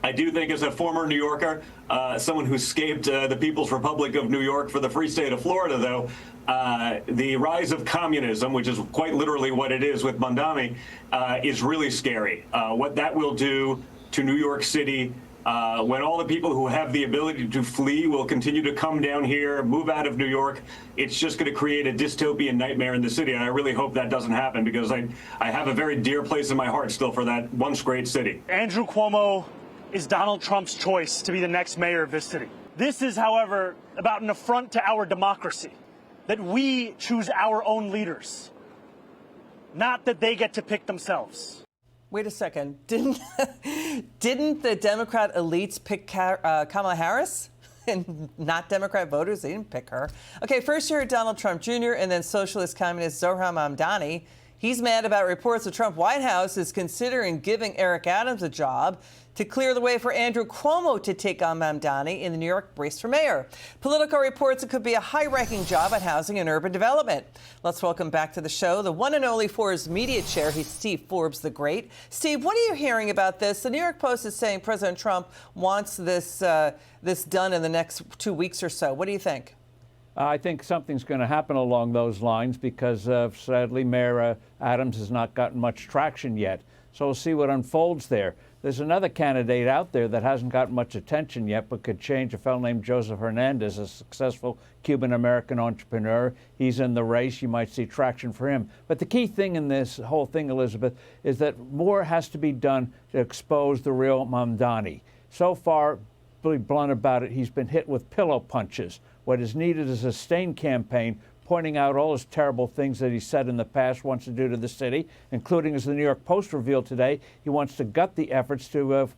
I do think, as a former New Yorker, someone who escaped the People's Republic of New York for the free state of Florida, though, the rise of communism, which is quite literally what it is with Mamdani, is really scary. What that will do to New York City, when all the people who have the ability to flee will continue to come down here, move out of New York, it's just going to create a dystopian nightmare in the city. And I really hope that doesn't happen, because I have a very dear place in my heart still for that once great city. Andrew Cuomo is Donald Trump's choice to be the next mayor of this city. This is, however, about an affront to our democracy, that we choose our own leaders, not that they get to pick themselves. Wait a second. Didn't the Democrat elites pick Kamala Harris? And not Democrat voters? They didn't pick her. Okay, first you heard Donald Trump Jr. and then socialist communist Zohran Mamdani. He's mad about reports the Trump White House is considering giving Eric Adams a job to clear the way for Andrew Cuomo to take on Mamdani in the New York race for mayor. Politico reports it could be a high-ranking job on housing and urban development. Let's welcome back to the show the one and only Forbes Media chair. He's Steve Forbes the Great. Steve, what are you hearing about this? The New York Post is saying President Trump wants this done in the next 2 weeks or so. What do you think? I think something's going to happen along those lines because, sadly, Mayor Adams has not gotten much traction yet. So we'll see what unfolds there. There's another candidate out there that hasn't gotten much attention yet but could change, a fellow named Joseph Hernandez, a successful Cuban-American entrepreneur. He's in the race. You might see traction for him. But the key thing in this whole thing, Elizabeth, is that more has to be done to expose the real Mamdani. So far, really blunt about it, he's been hit with pillow punches. What is needed is a sustained campaign pointing out all his terrible things that he said in the past wants to do to the city, including, as the New York Post revealed today, he wants to gut the efforts to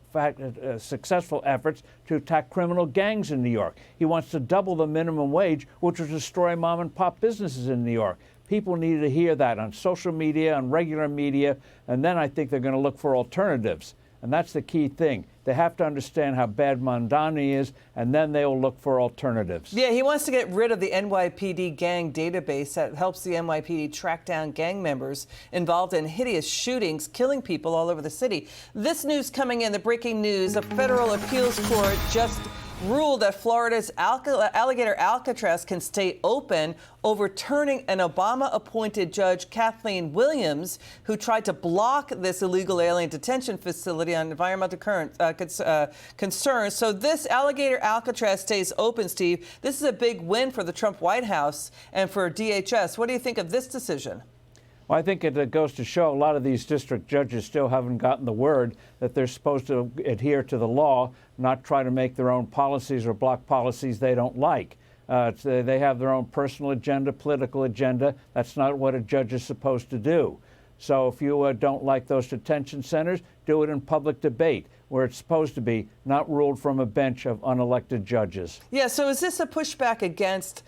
successful efforts to attack criminal gangs in New York. He wants to double the minimum wage, which will destroy mom and pop businesses in New York. People need to hear that on social media, on regular media, and then I think they're going to look for alternatives. And that's the key thing. They have to understand how bad Mamdani is, and then they will look for alternatives. Yeah, he wants to get rid of the NYPD gang database that helps the NYPD track down gang members involved in hideous shootings, killing people all over the city. This news coming in, the breaking news, a federal appeals court just ruled that Florida's alligator Alcatraz can stay open, overturning an Obama-appointed judge, Kathleen Williams, who tried to block this illegal alien detention facility on environmental concerns. So this alligator Alcatraz stays open, Steve. This is a big win for the Trump White House and for DHS. What do you think of this decision? Well, I think it goes to show a lot of these district judges still haven't gotten the word that they're supposed to adhere to the law, not try to make their own policies or block policies they don't like. They have their own personal agenda, political agenda. That's not what a judge is supposed to do. So if you don't like those detention centers, do it in public debate, where it's supposed to be, not ruled from a bench of unelected judges. Yeah, so is this a pushback against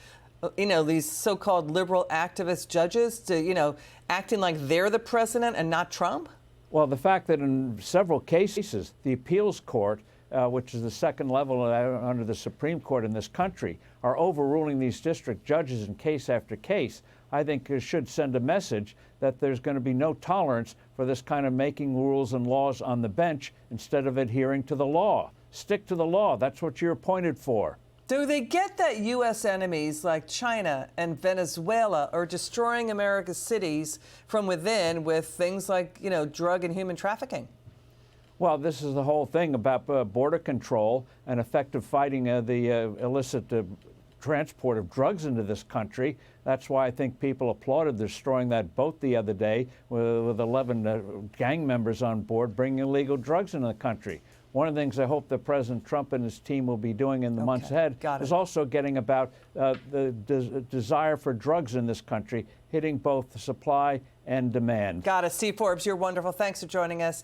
these so-called liberal activist judges to, acting like they're the president and not Trump? Well, the fact that in several cases, the appeals court, which is the second level under the Supreme Court in this country, are overruling these district judges in case after case, I think it should send a message that there's going to be no tolerance for this kind of making rules and laws on the bench instead of adhering to the law. Stick to the law. That's what you're appointed for. Do they get that U.S. enemies like China and Venezuela are destroying America's cities from within with things like, drug and human trafficking? Well, this is the whole thing about border control and effective fighting the illicit transport of drugs into this country. That's why I think people applauded destroying that boat the other day with 11 gang members on board bringing illegal drugs into the country. One of the things I hope that President Trump and his team will be doing in the months ahead is also getting about the desire for drugs in this country, hitting both the supply and demand. Got it. Steve Forbes, you're wonderful. Thanks for joining us.